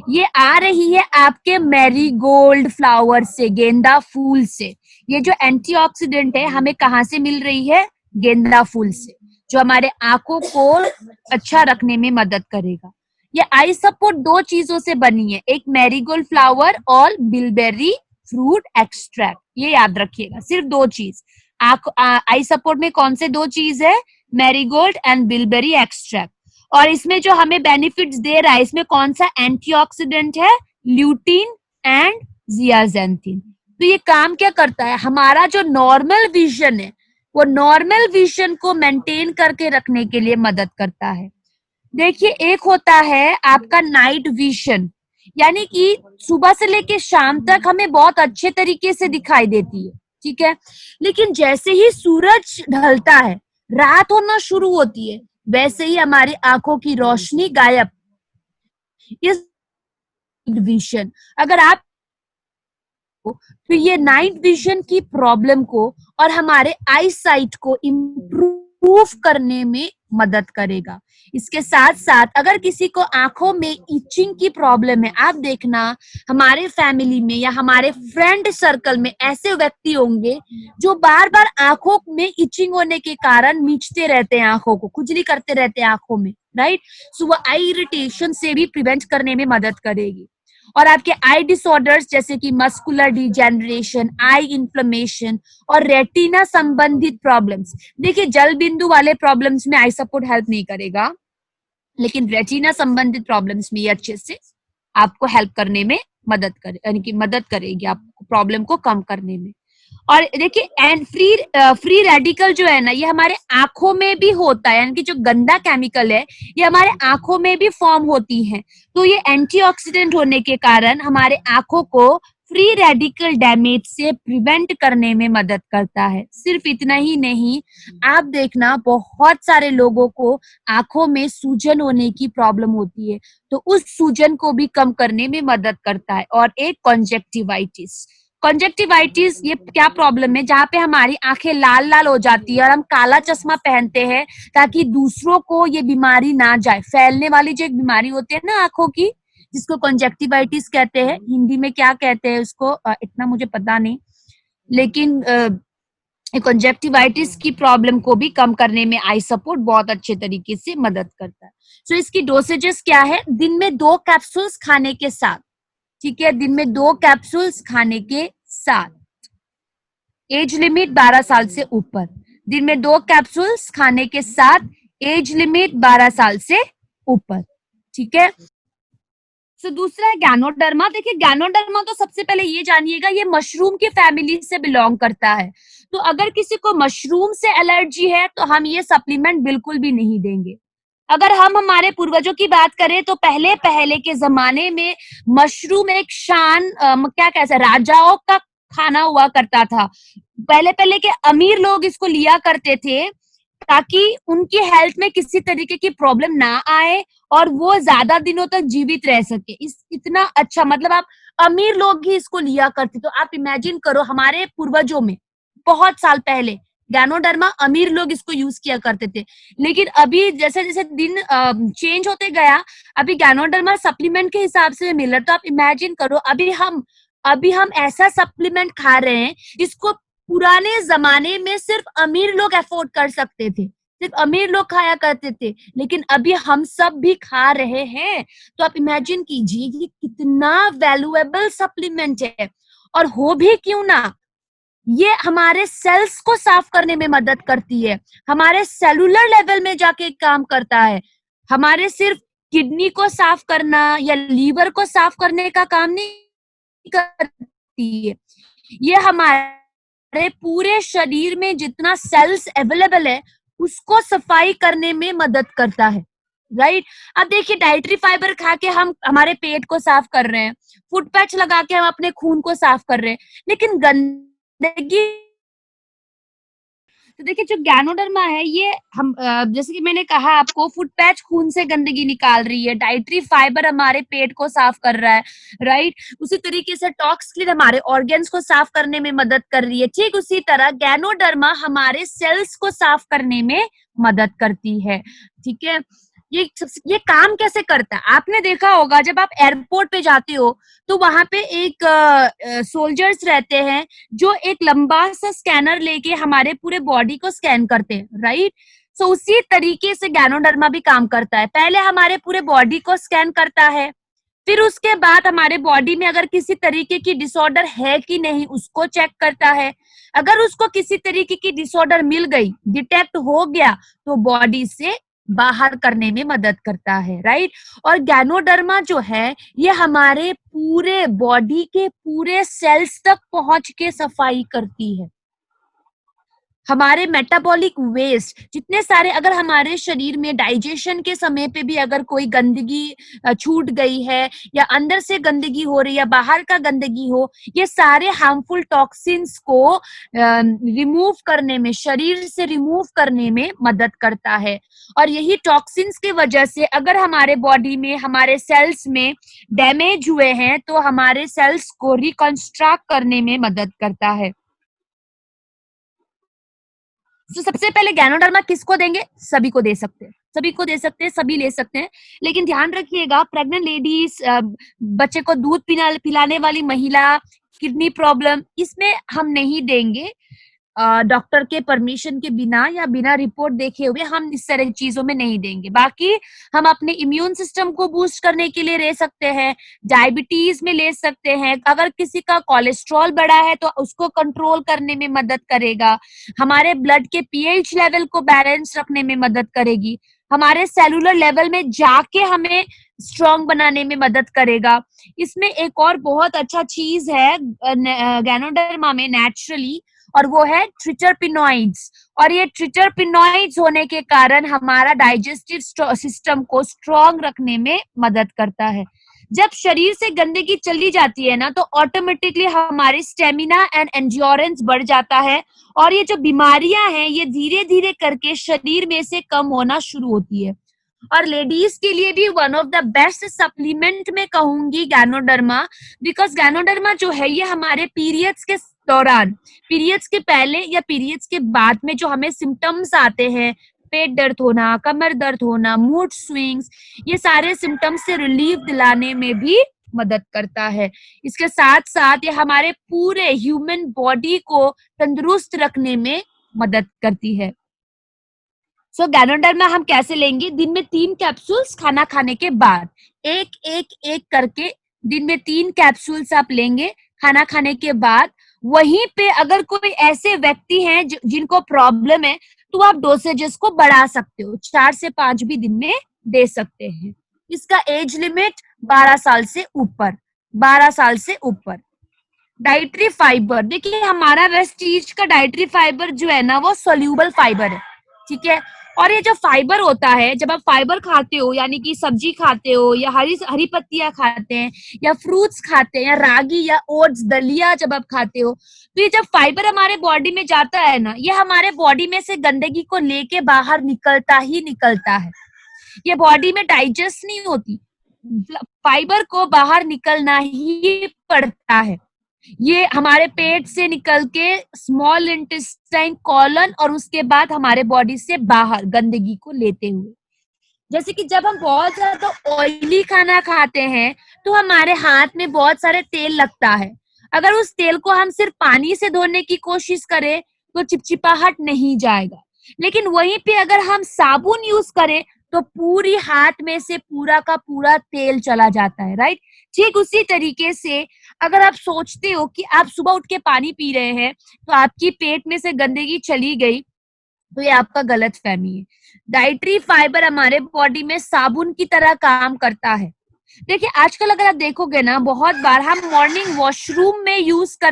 ये आ रही है आपके मैरीगोल्ड फ्लावर से, गेंदा फूल से। ये जो एंटीऑक्सीडेंट है हमें कहाँ से मिल रही है? गेंदा फूल से, जो हमारे आंखों को अच्छा रखने में मदद करेगा। ये आई सपोर्ट दो चीजों से बनी है, एक मैरीगोल्ड फ्लावर और बिलबेरी फ्रूट एक्सट्रैक्ट। ये याद रखिएगा, सिर्फ दो चीज। आई सपोर्ट में कौन से दो चीज है? Marigold and bilberry extract. और इसमें जो हमें बेनिफिट्स दे रहा है, इसमें कौन सा एंटीऑक्सीडेंट है? Lutein and zeaxanthin. तो ये काम क्या करता है? हमारा जो नॉर्मल विजन है वो नॉर्मल विजन को मेंटेन करके रखने के लिए मदद करता है। देखिए एक होता है आपका नाइट विजन, यानी कि सुबह से लेके शाम तक हमें बहुत अच्छे तरीके से दिखाई देती है, ठीक है। लेकिन जैसे ही सूरज ढलता है, रात होना शुरू होती है, वैसे ही हमारी आंखों की रोशनी गायब। इस विजन अगर आप तो ये नाइट विजन की प्रॉब्लम को और हमारे आई साइट को इम्प्रूव करने में मदद करेगा। इसके साथ साथ अगर किसी को आंखों में इचिंग की प्रॉब्लम है, आप देखना हमारे फैमिली में या हमारे फ्रेंड सर्कल में ऐसे व्यक्ति होंगे जो बार बार आंखों में इचिंग होने के कारण मीचते रहते हैं, आंखों को खुजली करते रहते हैं आंखों में, राइट। सो वो आई इरिटेशन से भी प्रिवेंट करने में मदद करेगी। और आपके आई डिसऑर्डर्स जैसे कि मस्कुलर डिजेनरेशन, आई इन्फ्लेमेशन और रेटिना संबंधित प्रॉब्लम्स। देखिए जल बिंदु वाले प्रॉब्लम्स में आई सपोर्ट हेल्प नहीं करेगा, लेकिन रेटिना संबंधित प्रॉब्लम्स में ये अच्छे से आपको हेल्प करने में मदद करे, यानी कि मदद करेगी आपको प्रॉब्लम को कम करने में। और देखिए एंड फ्री रेडिकल जो है ना, ये हमारे आंखों में भी होता है, यानी कि जो गंदा केमिकल है ये हमारे आंखों में भी फॉर्म होती है। तो ये एंटीऑक्सीडेंट होने के कारण हमारे आंखों को फ्री रेडिकल डैमेज से प्रिवेंट करने में मदद करता है। सिर्फ इतना ही नहीं, आप देखना बहुत सारे लोगों को आंखों में सूजन होने की प्रॉब्लम होती है, तो उस सूजन को भी कम करने में मदद करता है। और एक कॉन्जेक्टिवाइटिस, कॉन्जेक्टिवाइटिस ये क्या प्रॉब्लम है? जहाँ पे हमारी आंखें लाल लाल हो जाती है और हम काला चश्मा पहनते हैं ताकि दूसरों को ये बीमारी ना जाए। फैलने वाली जो एक बीमारी होती है ना आंखों की, जिसको कॉन्जेक्टिवाइटिस कहते हैं, हिंदी में क्या कहते हैं उसको इतना मुझे पता नहीं, लेकिन कॉन्जेक्टिवाइटिस की प्रॉब्लम को भी कम करने में आई सपोर्ट बहुत अच्छे तरीके से मदद करता है। सो इसकी डोसेजेस क्या है? दिन में 2 कैप्सूल्स खाने के साथ, ठीक है, दिन में 2 कैप्सूल्स खाने के साथ। एज लिमिट 12 साल से ऊपर, दिन में 2 कैप्सूल्स खाने के साथ, एज लिमिट 12 साल से ऊपर, ठीक है। सो दूसरा है गैनोडर्मा। देखिए गैनोडर्मा तो सबसे पहले ये जानिएगा, ये मशरूम की फैमिली से बिलोंग करता है। तो अगर किसी को मशरूम से एलर्जी है तो हम ये सप्लीमेंट बिल्कुल भी नहीं देंगे। अगर हम हमारे पूर्वजों की बात करें तो पहले पहले के जमाने में मशरूम एक शान क्या कहते हैं, राजाओं का खाना हुआ करता था। पहले पहले के अमीर लोग इसको लिया करते थे ताकि उनकी हेल्थ में किसी तरीके की प्रॉब्लम ना आए और वो ज्यादा दिनों तक जीवित रह सके। इतना अच्छा, मतलब आप अमीर लोग ही इसको लिया करते। तो आप इमेजिन करो हमारे पूर्वजों में बहुत साल पहले गैनोडर्मा अमीर लोग इसको यूज किया करते थे। लेकिन अभी जैसे जैसे दिन चेंज होते गया, अभी गैनोडर्मा सप्लीमेंट के हिसाब से मिल रहा। तो आप इमेजिन करो अभी हम ऐसा सप्लीमेंट खा रहे हैं जिसको पुराने जमाने में सिर्फ अमीर लोग अफोर्ड कर सकते थे, सिर्फ अमीर लोग खाया करते थे, लेकिन अभी हम सब भी खा रहे हैं। तो आप इमेजिन कीजिए ये कितना वैल्यूएबल सप्लीमेंट है। और हो भी क्यों ना, ये हमारे सेल्स को साफ करने में मदद करती है, हमारे सेलुलर लेवल में जाके काम करता है। हमारे सिर्फ किडनी को साफ करना या लीवर को साफ करने का काम नहीं करती करती है। ये हमारे पूरे शरीर में जितना सेल्स अवेलेबल है उसको सफाई करने में मदद करता है, राइट। अब देखिए, डाइटरी फाइबर खा के हम हमारे पेट को साफ कर रहे हैं, फुट पैच लगा के हम अपने खून को साफ कर रहे हैं, लेकिन गंदगी, तो देखिए जो गैनोडर्मा है ये हम जैसे कि मैंने कहा आपको, फुट पैच खून से गंदगी निकाल रही है, डाइटरी फाइबर हमारे पेट को साफ कर रहा है, राइट। उसी तरीके से टॉक्स क्लीन हमारे ऑर्गन्स को साफ करने में मदद कर रही है। ठीक उसी तरह गैनोडर्मा हमारे सेल्स को साफ करने में मदद करती है, ठीक है। ये काम कैसे करता है, आपने देखा होगा जब आप एयरपोर्ट पे जाते हो तो वहां पे एक सोल्जर्स रहते हैं जो एक लंबा सा स्कैनर लेके हमारे पूरे बॉडी को स्कैन करते हैं, राइट। सो उसी तरीके से गैनोडर्मा भी काम करता है। पहले हमारे पूरे बॉडी को स्कैन करता है, फिर उसके बाद हमारे बॉडी में अगर किसी तरीके की डिसऑर्डर है कि नहीं उसको चेक करता है। अगर उसको किसी तरीके की डिसऑर्डर मिल गई, डिटेक्ट हो गया, तो बॉडी से बाहर करने में मदद करता है, राइट। और गैनोडर्मा जो है ये हमारे पूरे बॉडी के पूरे सेल्स तक पहुंच के सफाई करती है। हमारे मेटाबॉलिक वेस्ट जितने सारे, अगर हमारे शरीर में डाइजेशन के समय पे भी अगर कोई गंदगी छूट गई है या अंदर से गंदगी हो रही है या बाहर का गंदगी हो, ये सारे हार्मफुल टॉक्सिन्स को रिमूव करने में, शरीर से रिमूव करने में मदद करता है। और यही टॉक्सिन्स की वजह से अगर हमारे बॉडी में, हमारे सेल्स में डैमेज हुए हैं तो हमारे सेल्स को रिकंस्ट्रक्ट करने में मदद करता है। तो सबसे पहले गैनोडर्मा किसको देंगे? सभी को दे सकते हैं, सभी को दे सकते हैं, सभी ले सकते हैं। लेकिन ध्यान रखिएगा, प्रेग्नेंट लेडीज, बच्चे को दूध पिलाने वाली महिला, किडनी प्रॉब्लम, इसमें हम नहीं देंगे। डॉक्टर के परमिशन के बिना या बिना रिपोर्ट देखे हुए हम इस तरह की चीजों में नहीं देंगे। बाकी हम अपने इम्यून सिस्टम को बूस्ट करने के लिए ले सकते हैं, डायबिटीज में ले सकते हैं, अगर किसी का कोलेस्ट्रॉल बढ़ा है तो उसको कंट्रोल करने में मदद करेगा, हमारे ब्लड के पीएच लेवल को बैलेंस रखने में मदद करेगी, हमारे सेलुलर लेवल में जाके हमें स्ट्रॉन्ग बनाने में मदद करेगा। इसमें एक और बहुत अच्छा चीज है गैनोडर्मा में नेचुरली, और वो है ट्रिटरपिनॉइड्स। और ये ट्रिटरपिनॉइड्स होने के कारण हमारा डाइजेस्टिव सिस्टम को स्ट्रॉन्ग रखने में मदद करता है। जब शरीर से गंदगी चली जाती है ना तो ऑटोमेटिकली हमारी स्टेमिना एंड एंड्योरेंस बढ़ जाता है, और ये जो बीमारियां हैं ये धीरे धीरे करके शरीर में से कम होना शुरू होती है। और लेडीज के लिए भी one of the best supplement में कहूंगी गैनोडर्मा, बिकॉज गैनोडर्मा जो है ये हमारे पीरियड्स के दौरान, पीरियड्स के पहले या पीरियड्स के बाद में जो हमें सिम्टम्स आते हैं, पेट दर्द होना, कमर दर्द होना, मूड स्विंग्स, ये सारे सिम्टम्स से रिलीफ दिलाने में भी मदद करता है। इसके साथ साथ ये हमारे पूरे ह्यूमन बॉडी को तंदुरुस्त रखने में मदद करती है। सो गैनोडर्मा हम कैसे लेंगे? दिन में 3 कैप्सूल्स खाना खाने के बाद, एक एक एक करके दिन में 3 कैप्सूल्स आप लेंगे खाना खाने के बाद। वहीं पे अगर कोई ऐसे व्यक्ति हैं जिनको प्रॉब्लम है तो आप डोसेजेस को बढ़ा सकते हो, 4 से 5 भी दिन में दे सकते हैं। इसका एज लिमिट 12 साल से ऊपर, 12 साल से ऊपर। डाइटरी फाइबर, देखिए हमारा वेस्टीज का डाइटरी फाइबर जो है ना वो सोल्यूबल फाइबर है, ठीक है। और ये जो फाइबर होता है, जब आप फाइबर खाते हो यानी कि सब्जी खाते हो या हरी पत्तियां खाते हैं या फ्रूट्स खाते हैं या रागी या ओट्स, दलिया जब आप खाते हो, तो ये जब फाइबर हमारे बॉडी में जाता है ना, ये हमारे बॉडी में से गंदगी को लेके बाहर निकलता ही निकलता है। ये बॉडी में डाइजेस्ट नहीं होती, फाइबर को बाहर निकलना ही पड़ता है। ये हमारे पेट से निकल के स्मॉल इंटेस्टाइन, कॉलन, और उसके बाद हमारे बॉडी से बाहर गंदगी को लेते हुए। जैसे कि जब हम बहुत ज्यादा ऑयली खाना खाते हैं तो हमारे हाथ में बहुत सारे तेल लगता है। अगर उस तेल को हम सिर्फ पानी से धोने की कोशिश करें तो चिपचिपाहट नहीं जाएगा, लेकिन वहीं पे अगर हम साबुन यूज करें तो पूरी हाथ में से पूरा का पूरा तेल चला जाता है, राइट। ठीक उसी तरीके से अगर आप सोचते हो कि आप सुबह उठ के पानी पी रहे हैं तो आपकी पेट में से गंदगी चली गई, तो ये आपका गलत फहमी है। डाइटरी फाइबर हमारे बॉडी में साबुन की तरह काम करता है। देखिए आजकल अगर आप देखोगे ना, बहुत बार हम मॉर्निंग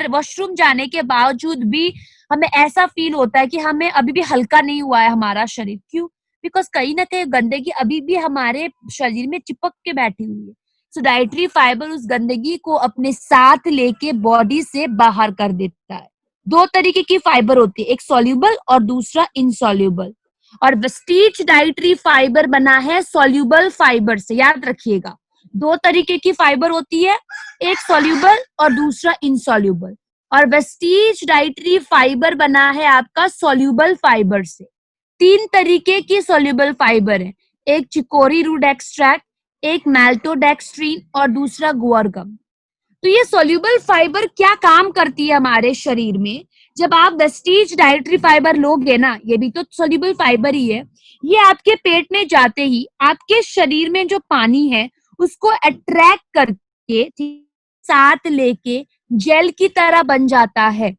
वॉशरूम जाने के बावजूद भी हमें ऐसा फील होता है कि हमें अभी भी हल्का नहीं हुआ है हमारा शरीर। क्यों? बिकॉज कहीं ना कहीं गंदगी अभी भी हमारे शरीर में चिपक के बैठी हुई है। सो डाइटरी फाइबर उस गंदगी को अपने साथ लेके बॉडी से बाहर कर देता है। दो तरीके की फाइबर होती है, एक सॉल्यूबल और दूसरा इनसॉल्यूबल। और वेस्टीज डाइटरी फाइबर बना है सॉल्यूबल फाइबर से, याद रखिएगा। दो तरीके की फाइबर होती है, एक सॉल्यूबल और दूसरा इनसॉल्यूबल। और वेस्टीज डाइटरी फाइबर बना है आपका सॉल्यूबल फाइबर से। तीन तरीके की सॉल्यूबल फाइबर है, एक चिकोरी रूट एक्सट्रैक्ट, एक मैल्टोडेक्स्ट्रीन और दूसरा गुआर गम। तो ये सॉल्यूबल फाइबर क्या काम करती है हमारे शरीर में? जब आप वेस्टीज डाइटरी फाइबर लोगे ना, ये भी तो सॉल्यूबल फाइबर ही है, ये आपके पेट में जाते ही आपके शरीर में जो पानी है उसको अट्रैक्ट करके साथ लेके जेल की तरह बन जाता है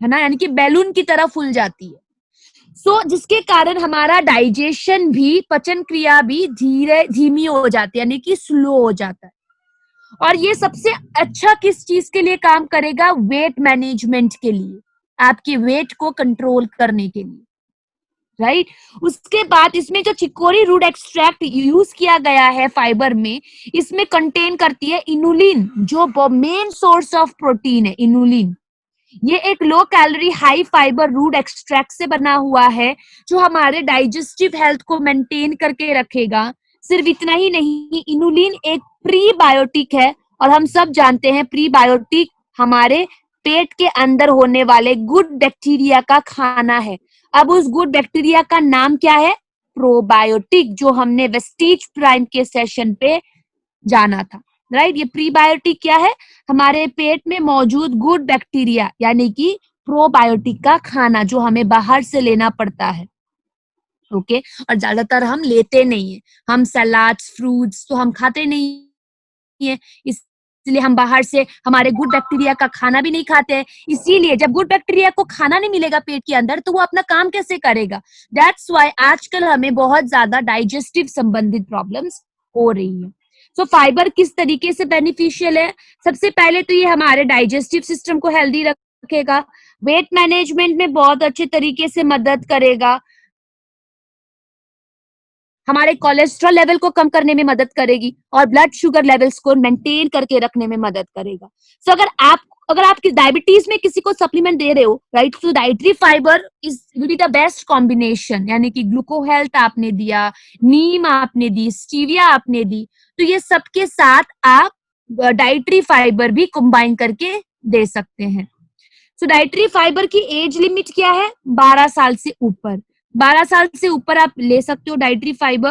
ना, यानी कि बैलून की तरह फूल जाती है। जिसके कारण हमारा डाइजेशन भी, पचन क्रिया भी धीमी हो जाती है, यानी कि स्लो हो जाता है। और ये सबसे अच्छा किस चीज के लिए काम करेगा? वेट मैनेजमेंट के लिए, आपके वेट को कंट्रोल करने के लिए, राइट। उसके बाद इसमें जो चिकोरी रूट एक्सट्रैक्ट यूज किया गया है फाइबर में, इसमें कंटेन करती है इनुलिन, जो मेन सोर्स ऑफ प्रोटीन है। इनुलिन ये एक low calorie high fibre root extract से बना हुआ है, जो हमारे डाइजेस्टिव हेल्थ को मेंटेन करके रखेगा। सिर्फ इतना ही नहीं, इनुलिन एक प्रीबायोटिक है, और हम सब जानते हैं प्रीबायोटिक हमारे पेट के अंदर होने वाले गुड बैक्टीरिया का खाना है। अब उस गुड बैक्टीरिया का नाम क्या है? प्रोबायोटिक, जो हमने वेस्टीज प्राइम के सेशन पे जाना था, राइट। ये प्रीबायोटिक क्या है? हमारे पेट में मौजूद गुड बैक्टीरिया, यानी कि प्रोबायोटिक का खाना, जो हमें बाहर से लेना पड़ता है। ओके और ज्यादातर हम लेते नहीं है। हम सलाड्स, फ्रूट्स तो हम खाते नहीं है, इसलिए हम बाहर से हमारे गुड बैक्टीरिया का खाना भी नहीं खाते हैं। इसीलिए जब गुड बैक्टीरिया को खाना नहीं मिलेगा पेट के अंदर, तो वो अपना काम कैसे करेगा? दैट्स व्हाई आजकल हमें बहुत ज्यादा डाइजेस्टिव संबंधित प्रॉब्लम्स हो रही है। सो फाइबर किस तरीके से बेनिफिशियल है? सबसे पहले तो ये हमारे डाइजेस्टिव सिस्टम को हेल्दी रखेगा, वेट मैनेजमेंट में बहुत अच्छे तरीके से मदद करेगा, हमारे कोलेस्ट्रॉल लेवल को कम करने में मदद करेगी, और ब्लड शुगर लेवल्स को मेंटेन करके रखने में मदद करेगा। सो अगर आप डायबिटीज में किसी को सप्लीमेंट दे रहे हो, राइट, तो dietary fibre is will be the best combination. यानी कि ग्लूको हेल्थ आपने दिया, नीम आपने दी, स्टीविया आपने दी, तो ये सबके साथ आप डाइटरी फाइबर भी कंबाइन करके दे सकते हैं। सो डाइटरी फाइबर की एज लिमिट क्या है? 12 साल से ऊपर। 12 साल से ऊपर आप ले सकते हो डाइटरी फाइबर।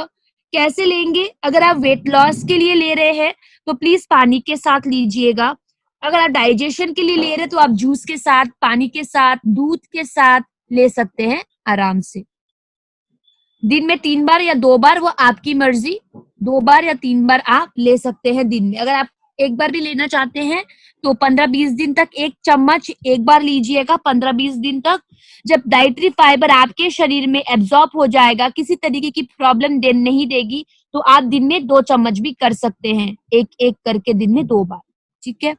कैसे लेंगे? अगर आप वेट लॉस के लिए ले रहे हैं तो प्लीज पानी के साथ लीजिएगा। अगर आप डाइजेशन के लिए ले रहे हैं तो आप जूस के साथ, पानी के साथ, दूध के साथ ले सकते हैं आराम से। दिन में 3 बार या 2 बार, वो आपकी मर्जी, 2 बार या 3 बार आप ले सकते हैं दिन में। अगर आप एक बार भी लेना चाहते हैं तो 15-20 दिन तक 1 चम्मच एक बार लीजिएगा, 15-20 दिन तक। जब डाइटरी फाइबर आपके शरीर में एब्जॉर्ब हो जाएगा, किसी तरीके की प्रॉब्लम नहीं देगी, तो आप दिन में 2 चम्मच भी कर सकते हैं, एक एक करके दिन में 2 बार, ठीक है।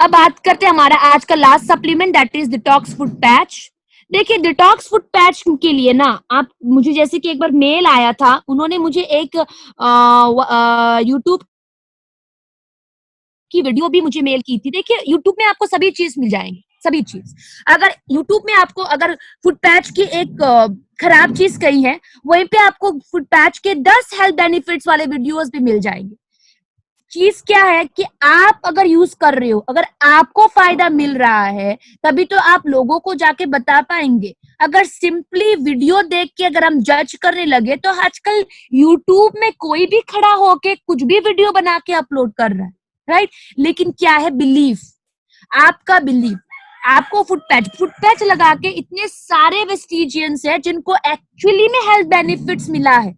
अब बात करते हैं हमारा आज का last supplement, that is detox food patch. देखिए डिटॉक्स फूड पैच के लिए ना, आप मुझे, जैसे कि एक बार मेल आया था, उन्होंने मुझे एक यूट्यूब की वीडियो भी मुझे मेल की थी। देखिए यूट्यूब में आपको सभी चीज मिल जाएंगी, सभी चीज। अगर यूट्यूब में आपको अगर फूड पैच की एक खराब चीज कही है, वहीं पे आपको फूड पैच के 10 हेल्थ बेनिफिट्स वाले वीडियोस भी मिल जाएंगे। चीज क्या है कि आप अगर यूज कर रहे हो, अगर आपको फायदा मिल रहा है, तभी तो आप लोगों को जाके बता पाएंगे। अगर सिंपली वीडियो देख के अगर हम जज करने लगे, तो आजकल यूट्यूब में कोई भी खड़ा होके कुछ भी वीडियो बना के अपलोड कर रहा है, राइट। लेकिन क्या है? बिलीफ, आपका बिलीफ। आपको फूड पैच लगा के इतने सारे वेस्टिजियंस है जिनको एक्चुअली में हेल्थ बेनिफिट्स मिला है,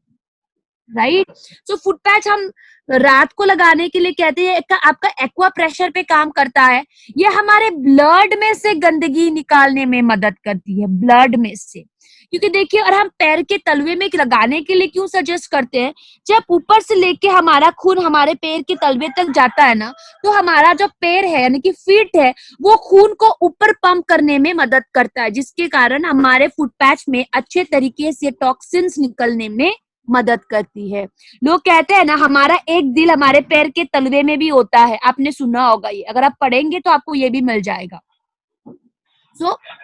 राइट। सो फूड पैच हम रात को लगाने के लिए कहते हैं, आपका एक्वा प्रेशर पे काम करता है। ये हमारे ब्लड में से गंदगी निकालने में मदद करती है, ब्लड में से। क्योंकि देखिए, और हम पैर के तलवे में लगाने के लिए क्यों सजेस्ट करते हैं, जब ऊपर से लेके हमारा खून हमारे पैर के तलवे तक जाता है ना, तो हमारा जो पैर है यानी कि फीट है, वो खून को ऊपर पंप करने में मदद करता है, जिसके कारण हमारे फुट पैच में अच्छे तरीके से टॉक्सिन्स निकलने में मदद करती है। लोग कहते हैं ना, हमारा एक दिल हमारे पैर के तलवे में भी होता है, आपने सुना होगा ये, अगर आप पढ़ेंगे तो आपको ये भी मिल जाएगा।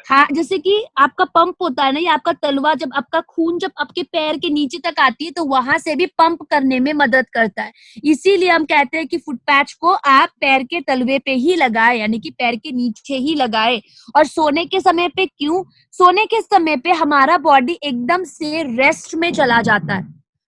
हाँ, जैसे कि आपका पंप होता है ना, ये आपका तलवा, जब आपका खून जब आपके पैर के नीचे तक आती है तो वहां से भी पंप करने में मदद करता है। इसीलिए हम कहते हैं कि फुट पैच को आप पैर के तलवे पे ही लगाए, यानी कि पैर के नीचे ही लगाए। और सोने के समय पे क्यों? सोने के समय पे हमारा बॉडी एकदम से रेस्ट में चला जाता है,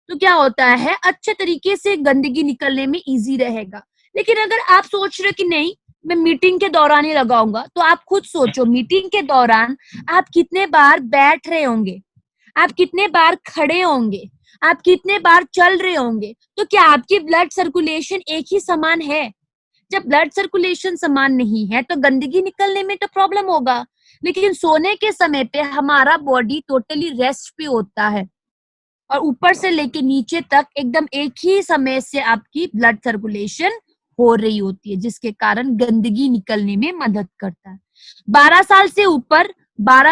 तो क्या होता है, अच्छे तरीके से गंदगी निकलने में इजी रहेगा। लेकिन अगर आप सोच रहे हो कि नहीं, मैं मीटिंग के दौरान ही लगाऊंगा, तो आप खुद सोचो, मीटिंग के दौरान आप कितने बार बैठ रहे होंगे, आप कितने बार खड़े होंगे, आप कितने बार चल रहे होंगे, तो क्या आपकी ब्लड सर्कुलेशन एक ही समान है? जब ब्लड सर्कुलेशन समान नहीं है तो गंदगी निकलने में तो प्रॉब्लम होगा। लेकिन सोने के समय पे हमारा बॉडी टोटली रेस्ट पे होता है और ऊपर से लेके नीचे तक एकदम एक ही समय से आपकी ब्लड सर्कुलेशन हो रही होती है, जिसके कारण गंदगी निकलने में मदद करता है। 12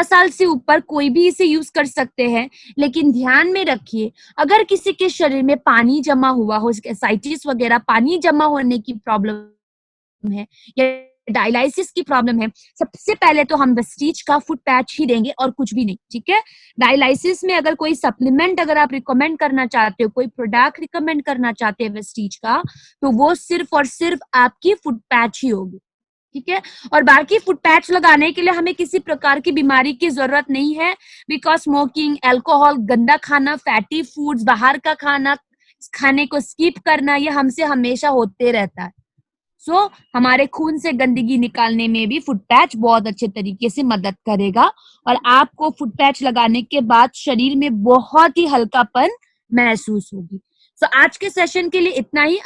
साल से ऊपर कोई भी इसे यूज कर सकते हैं, लेकिन ध्यान में रखिए, अगर किसी के शरीर में पानी जमा हुआ हो, एसाइटिस वगैरह पानी जमा होने की प्रॉब्लम है या डायलिसिस की प्रॉब्लम है, सबसे पहले तो हम वेस्टीज का फुट पैच ही देंगे और कुछ भी नहीं, ठीक है। डायलिसिस में अगर कोई सप्लीमेंट अगर आप रिकमेंड करना चाहते हो, कोई प्रोडक्ट रिकमेंड करना चाहते हैं वेस्टीज का, तो वो सिर्फ और सिर्फ आपकी फुट पैच ही होगी, ठीक है। और बाकी फुट पैच लगाने के लिए हमें किसी प्रकार की बीमारी की जरूरत नहीं है, बिकॉज स्मोकिंग, अल्कोहल, गंदा खाना, फैटी फूड्स, बाहर का खाने को स्किप करना, ये हमसे हमेशा होते रहता है। हमारे खून से गंदगी निकालने में भी फुट पैच बहुत अच्छे तरीके से मदद करेगा और आपको फुट पैच लगाने के बाद शरीर में बहुत ही हल्कापन महसूस होगी। आज के सेशन के लिए इतना ही।